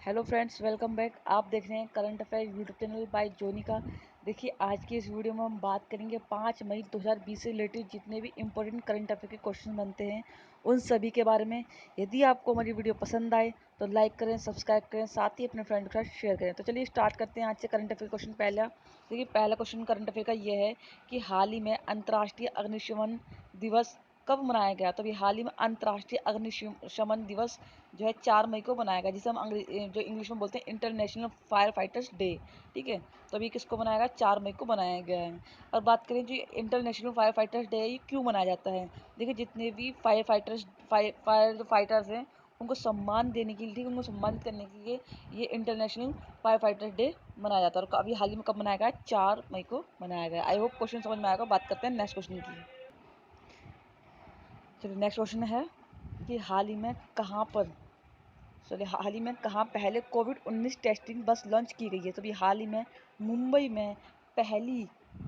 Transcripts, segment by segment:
Hello friends, welcome back. आप देख रहे हैं current affair YouTube channel by Jonika. देखिए, आज की इस वीडियो में हम बात करेंगे 5 मई 2020 से रिलेटेड जितने भी इंपॉर्टेंट करंट अफेयर के क्वेश्चन बनते हैं उन सभी के बारे में। यदि आपको हमारी वीडियो पसंद आए तो लाइक करें, सब्सक्राइब करें, साथ ही अपने फ्रेंड के साथ शेयर करें। तो चलिए स्टार्ट करते हैं आज से करंट अफेयर क्वेश्चन। पहला क्वेश्चन करंट अफेयर का ये है कि हाल ही में अंतर्राष्ट्रीय अग्निशमन दिवस कब मनाया गया। तो अभी हाल ही में अंतर्राष्ट्रीय अग्निशमन दिवस जो है 4 मई को मनाया गया, जिसे हम जो इंग्लिश में बोलते हैं इंटरनेशनल फायर फाइटर्स डे। ठीक है, तो अभी किसको मनाया गया? 4 मई को मनाया गया है। और बात करें जो इंटरनेशनल फायर फाइटर्स डे है, ये क्यों मनाया जाता है? देखिए, जितने भी फायर फाइटर्स हैं उनको सम्मान देने के लिए, उनको सम्मानित करने के लिए ये इंटरनेशनल फायर फाइटर्स डे मनाया जाता है। और अभी हाल ही में कब मनाया गया? 4 मई को मनाया गया। आई होप क्वेश्चन समझ में आएगा। बात करते हैं नेक्स्ट क्वेश्चन की। चलिए, नेक्स्ट क्वेश्चन है कि हाल ही में कहाँ पर हाल ही में कहाँ पहले कोविड-19 टेस्टिंग बस लॉन्च की गई है। तो अभी हाल ही में मुंबई में पहली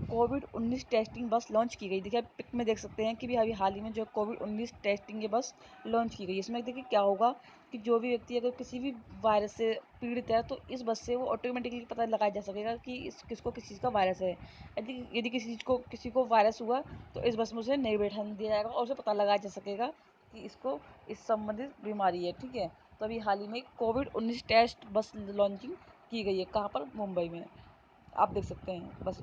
कोविड-19 टेस्टिंग बस लॉन्च की गई। देखिए, आप पिक में देख सकते हैं कि भी अभी हाल ही में जो कोविड-19 टेस्टिंग ये बस लॉन्च की गई। इसमें देखिए क्या होगा कि जो भी व्यक्ति अगर किसी भी वायरस से पीड़ित है तो इस बस से वो ऑटोमेटिकली पता लगाया जा सकेगा कि किसको किस चीज़ का वायरस है। यदि यदि किसी को वायरस हुआ तो इस बस में उसे नहीं बैठाने दिया जाएगा और उसे पता लगाया जा सकेगा कि इसको इस संबंधित बीमारी है। ठीक है, तो अभी हाल ही में कोविड-19 टेस्ट बस लॉन्चिंग की गई है। कहाँ पर? मुंबई में। आप देख सकते हैं बस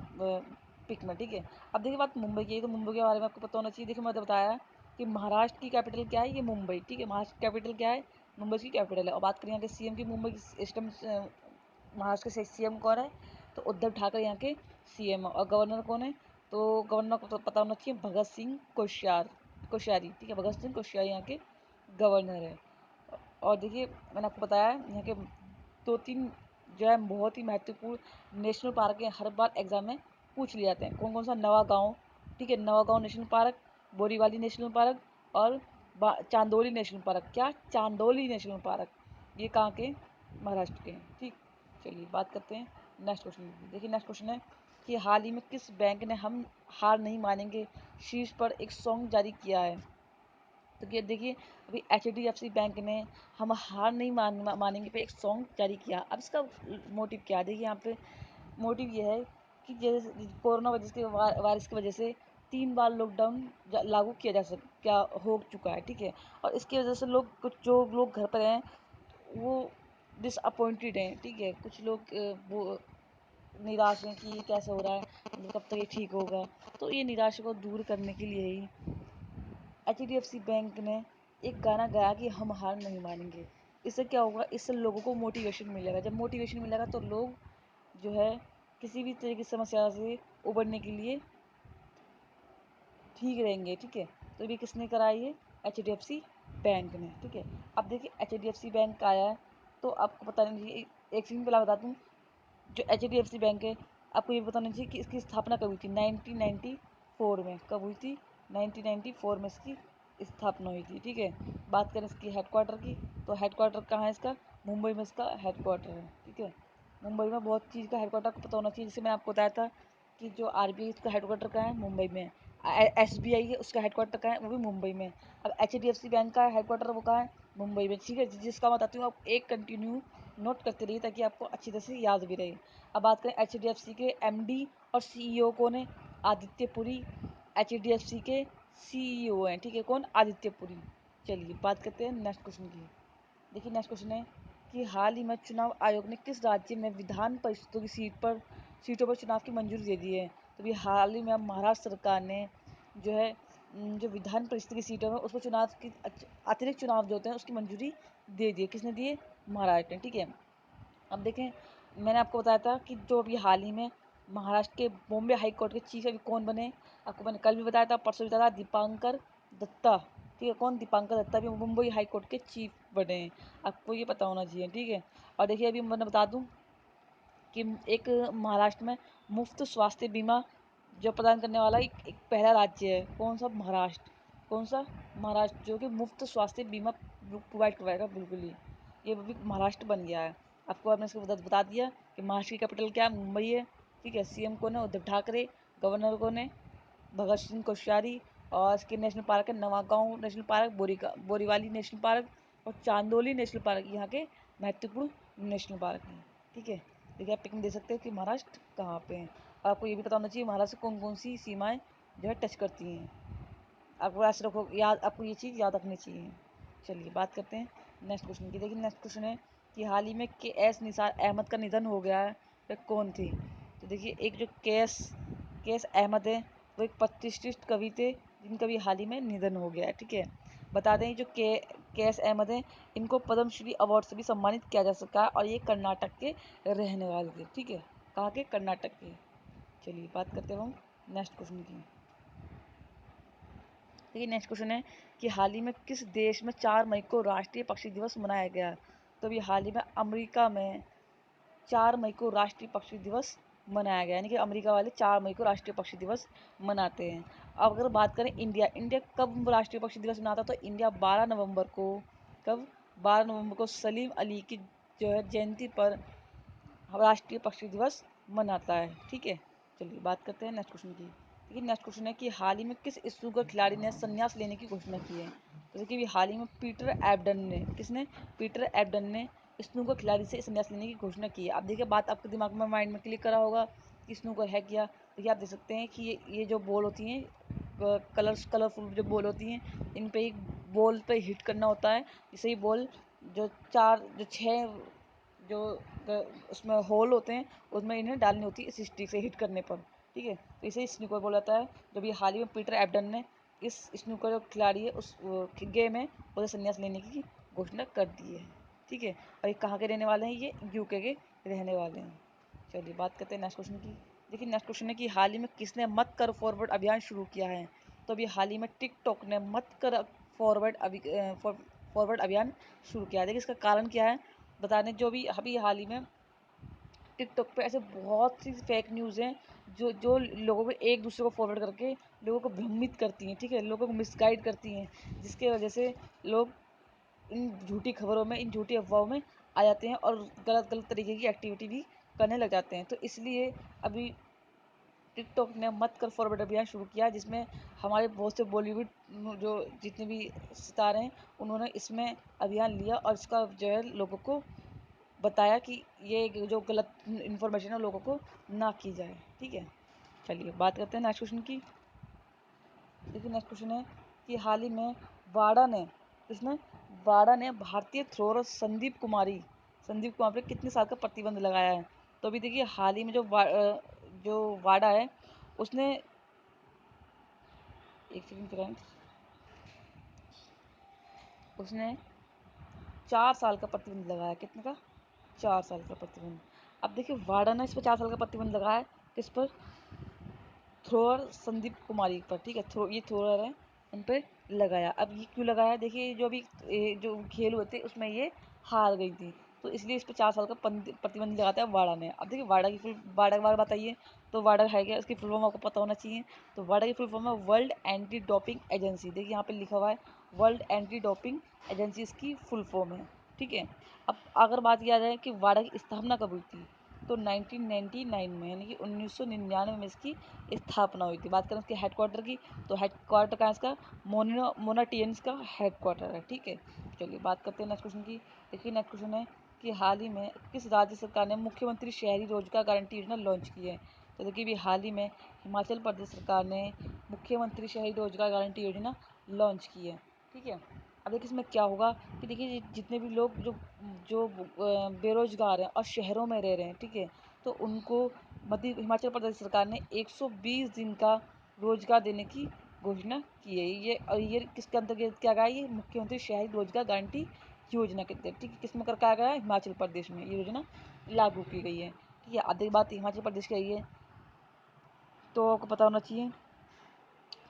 पिक में। ठीक है, अब देखिए बात मुंबई की है तो मुंबई के बारे में आपको पता होना चाहिए। देखिए, मैंने बताया कि महाराष्ट्र की कैपिटल क्या है? ये मुंबई। ठीक है, महाराष्ट्र की कैपिटल क्या है? मुंबई की कैपिटल है। और बात करें यहाँ के सीएम की, मुंबई की इस टाइम महाराष्ट्र के सीएम कौन है? तो उद्धव ठाकरे यहाँ के सीएम। और गवर्नर कौन है? तो गवर्नर को तो पता होना चाहिए, भगत सिंह कोश्यारी। ठीक है, भगत सिंह कोश्यारी यहाँ के गवर्नर है। और देखिए, मैंने आपको बताया यहाँ के 2-3 जो है बहुत ही महत्वपूर्ण नेशनल पार्क हैं, हर बार एग्जाम में पूछ लिए जाते हैं। कौन कौन सा? नवा गाँव। ठीक है, नवा गाँव national park, Borivali national park और चांदोली नेशनल पार्क। क्या? Chandoli national park. ये कहाँ के? महाराष्ट्र के। ठीक, चलिए बात करते हैं नेक्स्ट क्वेश्चन की। देखिए, नेक्स्ट क्वेश्चन है कि हाल ही में किस बैंक ने हम हार नहीं मानेंगे शीर्ष पर एक सॉन्ग जारी किया है। तो ये देखिए, अभी HDFC बैंक ने हम हार नहीं मानेंगे पे एक सॉन्ग जारी किया। अब इसका मोटिव क्या है? देखिए, यहाँ पे मोटिव ये है कि जैसे कोरोना वायरस की वजह से 3 बार लॉकडाउन लागू किया जा सक क्या हो चुका है। ठीक है, और इसकी वजह से कुछ जो लोग घर पर हैं वो डिसअपॉइंटेड हैं। ठीक है, कुछ लोग वो निराश हैं कि ये कैसे हो रहा है, मतलब कब तक ये ठीक होगा। तो ये निराशा को दूर करने के लिए ही HDFC बैंक ने एक गाना गाया कि हम हार नहीं मानेंगे। इससे क्या होगा? इससे लोगों को मोटिवेशन मिलेगा। जब मोटिवेशन मिलेगा तो लोग जो है किसी भी तरह की समस्या से उबरने के लिए ठीक रहेंगे। ठीक है, तो ये किसने कराई है? HDFC बैंक ने। ठीक है, अब देखिए HDFC बैंक का आया है तो आपको पता नहीं चाहिए। एक चीज़ पहला बता दूँ, जो HDFC बैंक है आपको ये बताना चाहिए कि इसकी स्थापना कब हुई थी? 1994 में। कब हुई थी? 1994 में इसकी स्थापना हुई थी। ठीक है, बात करें इसकी हेडक्वार्टर की तो हेडक्वार्टर कहाँ है इसका? मुंबई में इसका हेडक्वार्टर है। ठीक है, मुंबई में बहुत चीज़ का हेडक्वार्टर आपको पता होना चाहिए। जैसे मैंने आपको बताया था कि जो RBI उसका हेडक्वार्टर कहाँ है? मुंबई में। SBI है उसका हेडक्वार्टर कहाँ है? वो भी मुंबई में। अब HDFC बैंक का हेडक्वार्टर वो कहाँ है? मुंबई में। ठीक है, जिसका मैं बताती हूँ आप एक कंटिन्यू नोट करते रहिए ताकि आपको अच्छी तरह से याद भी रहे। अब बात करें HDFC के MD और CEO कौन है? आदित्य पुरी। HDFC के CEO हैं। ठीक है, कौन? आदित्य पुरी। चलिए बात करते हैं नेक्स्ट क्वेश्चन की। देखिए, नेक्स्ट क्वेश्चन है कि हाल ही में चुनाव आयोग ने किस राज्य में विधान परिषदों की सीटों पर चुनाव की मंजूरी दे दी है। तो अभी हाल ही में महाराष्ट्र सरकार ने जो है जो विधान परिषद की सीटों में उसको चुनाव की अतिरिक्त चुनाव जो होते हैं उसकी मंजूरी दे दी है। किसने दी है? महाराष्ट्र ने। ठीक है, अब देखें, मैंने आपको बताया था कि जो अभी हाल ही में महाराष्ट्र के बॉम्बे हाई कोर्ट के चीफ अभी कौन बने? आपको मैंने कल भी बताया था, परसों भी बताया था, दीपांकर दत्ता। ठीक है, कौन? दीपांकर दत्ता भी मुंबई हाई कोर्ट के चीफ बने हैं। आपको ये पता होना चाहिए। ठीक है, और देखिए अभी मैं बता दूं कि एक महाराष्ट्र में मुफ्त स्वास्थ्य बीमा जो प्रदान करने वाला एक पहला राज्य है। कौन सा? महाराष्ट्र। कौन सा? महाराष्ट्र, जो कि मुफ्त स्वास्थ्य बीमा प्रोवाइड करवाएगा बिल्कुल ही। ये भी महाराष्ट्र बन गया है। आपको आपने इसको बता दिया कि महाराष्ट्र की कैपिटल क्या है? मुंबई है। ठीक है, सीएम कौन है? उद्धव ठाकरे। गवर्नर कौन है? भगत सिंह कोश्यारी। और इसके नेशनल पार्क है Navagaon national park, Borivali national park, और चांदोली नेशनल पार्क यहाँ के महत्वपूर्ण नेशनल पार्क हैं। ठीक है, देखिए आप पिक में दे सकते हो कि महाराष्ट्र कहाँ पे है। आपको ये भी पता होना चाहिए महाराष्ट्र कौन कौन सी सीमाएं जो है टच करती हैं। आपको ऐसे रखो याद, आपको ये चीज़ याद रखनी चाहिए। चलिए बात करते हैं नेक्स्ट क्वेश्चन की। देखिए नेक्स्ट क्वेश्चन है कि हाल ही में के एस निसार अहमद का निधन हो गया है, वे कौन थे? तो देखिए एक जो के एस अहमद है वो एक प्रतिष्ठित कवि थे जिनका भी हाल ही में निधन हो गया है। ठीक है, बता दें जो के एस अहमद हैं इनको पद्मश्री अवार्ड से भी सम्मानित किया जा सका है और ये कर्नाटक के रहने वाले थे। ठीक है, कहाँ के? कर्नाटक के। चलिए बात करते हैं हम नेक्स्ट क्वेश्चन की। देखिए नेक्स्ट क्वेश्चन है कि हाल ही में किस देश में 4 मई को राष्ट्रीय पक्षी दिवस मनाया गया? तो अभी हाल ही में अमेरिका में 4 मई को राष्ट्रीय पक्षी दिवस मनाया गया, यानी कि अमेरिका वाले 4 मई को राष्ट्रीय पक्षी दिवस मनाते हैं। अब अगर बात करें इंडिया कब राष्ट्रीय पक्षी दिवस मनाता? तो इंडिया 12 नवंबर को, कब? 12 नवंबर को सलीम अली की जो है जयंती पर राष्ट्रीय पक्षी दिवस मनाता है। ठीक है, चलिए बात करते हैं नेक्स्ट क्वेश्चन की। देखिए नेक्स्ट क्वेश्चन है कि हाल ही में किस स्नूकर खिलाड़ी ने संन्यास लेने की घोषणा की है? तो देखिए हाल ही में पीटर एबडन ने, किसने? पीटर एबडन ने स्नूकर खिलाड़ी से संन्यास लेने की घोषणा की है। अब देखिए बात आपके दिमाग में, माइंड में क्लिक करा होगा कि स्नूकर है क्या। देखिए आप देख सकते हैं कि ये जो बॉल होती हैं, कलरफुल जो बॉल होती हैं, इन पे एक बॉल पे हिट करना होता है। जिससे ही बॉल जो 6 जो उसमें होल होते हैं उसमें इन्हें डालनी होती है इस स्टिक से हिट करने पर। ठीक है, तो इसे स्नूकर बोला जाता है। जब ये हाल ही में पीटर एबडन ने इस स्नूकर जो खिलाड़ी है उस गेम में उसे संन्यास लेने की घोषणा कर दी है। ठीक है, और ये कहाँ के रहने वाले हैं? ये यूके के रहने वाले हैं। चलिए बात करते हैं नेक्स्ट क्वेश्चन की। देखिए नेक्स्ट क्वेश्चन है कि हाल ही में किसने मत कर फॉरवर्ड अभियान शुरू किया है? तो अभी हाल ही में टिकटॉक ने मत कर फॉरवर्ड अभियान शुरू किया है। देखिए इसका कारण क्या है बता दें। जो भी अभी हाल ही में टिकटॉक पे ऐसे बहुत सी फेक न्यूज़ हैं जो जो लोगों को एक दूसरे को फॉरवर्ड करके लोगों को भ्रमित करती हैं। ठीक है, लोगों को मिसगाइड करती हैं, जिसके वजह से लोग इन झूठी खबरों में, इन झूठी अफवाहों में आ जाते हैं और गलत गलत तरीके की एक्टिविटी भी करने लग जाते हैं। तो इसलिए अभी टिकटॉक ने मत कर फॉरवर्ड अभियान शुरू किया, जिसमें हमारे बहुत से बॉलीवुड जो जितने भी सितारे हैं उन्होंने इसमें अभियान लिया और इसका जो है लोगों को बताया कि ये जो गलत इन्फॉर्मेशन है लोगों को ना की जाए। ठीक है, चलिए बात करते हैं नेक्स्ट क्वेश्चन की। देखिए नेक्स्ट क्वेश्चन है कि हाल ही में वाडा ने, इसमें वाडा ने भारतीय थ्रोअर संदीप कुमार पर कितने साल का प्रतिबंध लगाया है? तो अभी देखिए हाल ही में जो वाडा है उसने, एक सेकंड फ्रेंड्स, उसने 4 साल का प्रतिबंध लगाया। कितने का? 4 साल का प्रतिबंध। अब देखिए वाडा ने इस पर 4 साल का प्रतिबंध लगाया है, किस पर? थ्रोअर संदीप कुमारी पर। ठीक है, ये थ्रोअर है, उन पर लगाया। अब ये क्यों लगाया? देखिए जो भी जो खेल हुए थे उसमें ये हार गई थी, तो इसलिए इस पर 4 साल का प्रतिबंध लगाता है वाडा ने। अब देखिए वाडा के बारे में बताइए, तो वाडा है क्या? इसकी फुल फॉर्म आपको पता होना चाहिए। तो वाडा की फुल फॉर्म है वर्ल्ड एंटी डोपिंग एजेंसी। देखिए यहाँ पे लिखा हुआ है वर्ल्ड एंटी डोपिंग एजेंसी, इसकी फुल फॉर्म है। ठीक है, अब अगर बात किया जाए कि वाडा की स्थापना कब हुई थी, तो 1999 में, यानी कि 1999 में इसकी स्थापना हुई थी। बात करें इसके हेडक्वार्टर की, तो हेडक्वार्टर कहाँ है इसका? मोनाटियंस का हेडक्वार्टर है। ठीक है, चलिए बात करते हैं नेक्स्ट क्वेश्चन की। देखिए नेक्स्ट क्वेश्चन है कि हाल ही में किस राज्य सरकार ने मुख्यमंत्री शहरी रोजगार गारंटी योजना लॉन्च की है? तो देखिए अभी हाल ही में हिमाचल प्रदेश सरकार ने मुख्यमंत्री शहरी रोजगार गारंटी योजना लॉन्च की है। ठीक है, अब देखिए इसमें क्या होगा कि देखिए जितने भी लोग जो जो बेरोजगार हैं और शहरों में रह रहे हैं, ठीक है, तो उनको हिमाचल प्रदेश सरकार ने 120 दिन का रोजगार देने की घोषणा की है। ये किसके अंतर्गत किया गया है? ये मुख्यमंत्री शहरी रोजगार गारंटी योजना के तहत। ठीक है, किस में कर कहा गया है? हिमाचल प्रदेश में ये योजना लागू की गई है। ठीक है, आधी बात हिमाचल प्रदेश की है, तो आपको पता होना चाहिए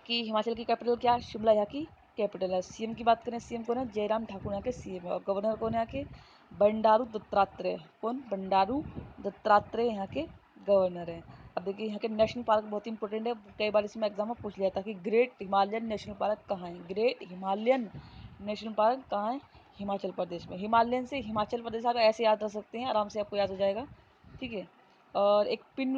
कि हिमाचल की कैपिटल क्या है? शिमला यहाँ की कैपिटल है। सीएम की बात करें, सीएम कौन है? जयराम ठाकुर यहाँ के सीएम है। और गवर्नर कौन है यहाँ के? बंडारू दत्तात्रेय। कौन? बंडारू दत्तात्रेय यहाँ के गवर्नर है। अब देखिए यहाँ के नेशनल पार्क बहुत इंपॉर्टेंट है, कई बार इसमें एग्जाम में पूछ लिया था कि ग्रेट हिमालयन नेशनल पार्क कहाँ है? ग्रेट हिमालयन नेशनल पार्क कहाँ है? हिमाचल प्रदेश में। हिमालयन से हिमाचल प्रदेश आप ऐसे याद रख सकते हैं, आराम से आपको याद हो जाएगा। ठीक है, और एक पिन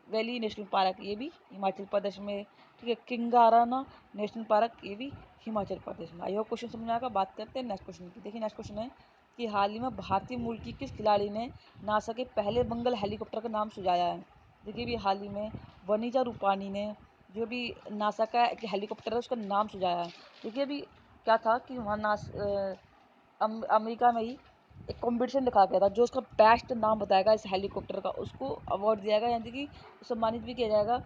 वैली नेशनल पार्क, ये भी हिमाचल प्रदेश में। ठीक है, किंगाराना नेशनल पार्क, ये भी हिमाचल प्रदेश में। आई होप क्वेश्चन समझ में आएगा। बात करते हैं नेक्स्ट क्वेश्चन की। देखिए नेक्स्ट क्वेश्चन है कि हाल ही में भारतीय मूल की किस खिलाड़ी ने नासा के पहले मंगल हेलीकॉप्टर का नाम सुझाया है। देखिए अभी हाल ही में वनीजा रूपानी ने जो भी नासा का एक हेलीकॉप्टर है उसका नाम सुझाया है। देखिए अभी क्या था कि वहाँ अमेरिका में ही एक कंपटीशन रखा गया था, जो उसका बेस्ट नाम बताएगा इस हेलीकॉप्टर का उसको अवार्ड दिया जाएगा, यानी कि सम्मानित भी किया जाएगा।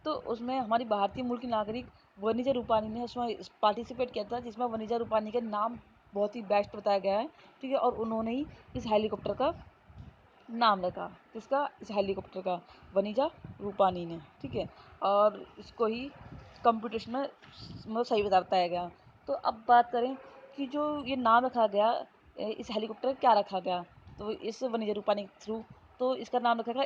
तो उसमें हमारी भारतीय मूल की नागरिक वनीजा रूपानी ने उसमें पार्टिसिपेट किया था, जिसमें वनीजा रूपानी का नाम बहुत ही बेस्ट बताया गया है। ठीक है, और उन्होंने ही इस हेलीकॉप्टर का नाम रखा। किसका? इस हेलीकॉप्टर का, वनीजा रूपानी ने। ठीक है, और इसको ही कंपटीशन में मतलब सही बताया गया। तो अब बात करें कि जो ये नाम रखा गया इस हेलीकॉप्टर का क्या रखा गया, तो इस वनीजा रूपानी के थ्रू तो इसका नाम रखा गया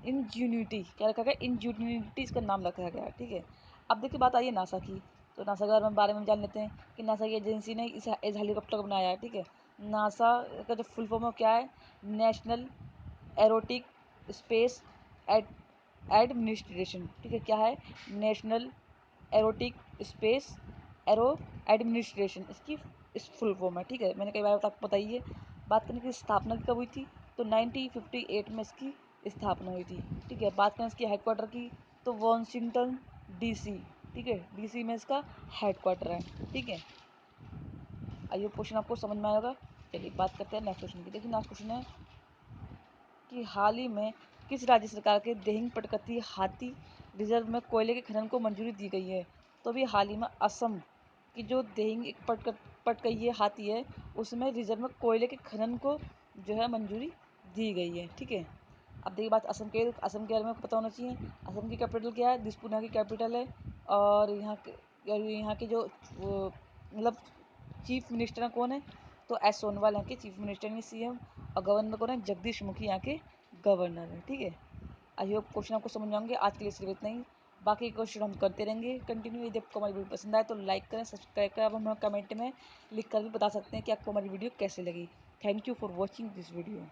इंजन्यूटी। क्या रखा गया? इंजन्यूटी इसका नाम रखा गया। ठीक है, अब देखिए बात आई है नासा की। तो नासा के बारे में जान लेते हैं कि नासा की एजेंसी ने इस हेलीकॉप्टर को बनाया है। ठीक है, नासा का जो फुल फॉर्म है क्या है? National erotic space administration. ठीक है, क्या है? National erotic space aero administration, इसकी इस फुल फॉर्म है। ठीक है, मैंने कई बार आपको बताई है। बात करने की स्थापना कब हुई थी, तो 1958 में इसकी स्थापना हुई थी। ठीक है, बात करें इसके हेडक्वार्टर की, तो वॉशिंगटन डीसी। ठीक है, डीसी में इसका हेडक्वार्टर है। ठीक है, आइए क्वेश्चन आपको समझ में आएगा। चलिए बात करते हैं नेक्स्ट क्वेश्चन की। देखिए नेक्स्ट क्वेश्चन है कि हाल ही में किस राज्य सरकार के देहिंग पटकती हाथी रिजर्व में कोयले के खनन को मंजूरी दी गई है। तो अभी हाल ही में असम की जो देहिंग एक पटकई हाथी है उसमें रिजर्व में कोयले के खनन को जो है मंजूरी दी गई है। ठीक है, अब देखिए बात असम के बारे में पता होना चाहिए। असम की कैपिटल क्या है? दिसपुर यहाँ की कैपिटल है। और यहाँ के जो मतलब चीफ मिनिस्टर हैं कौन है? तो एस सोनवाल यहाँ के चीफ मिनिस्टर हैं, सीएम। और गवर्नर कौन है? जगदीश मुखी यहाँ के गवर्नर है। ठीक है, आई होप क्वेश्चन आपको समझ में आएंगे। आज के लिए सिर्फ इतना ही, बाकी क्वेश्चन हम करते रहेंगे कंटिन्यू। यदि आपको हमारी वीडियो पसंद आए तो लाइक करें, सब्सक्राइब करें। आप हमें कमेंट में लिख कर भी बता सकते हैं कि आपको हमारी वीडियो कैसे लगी। Thank you for watching this video.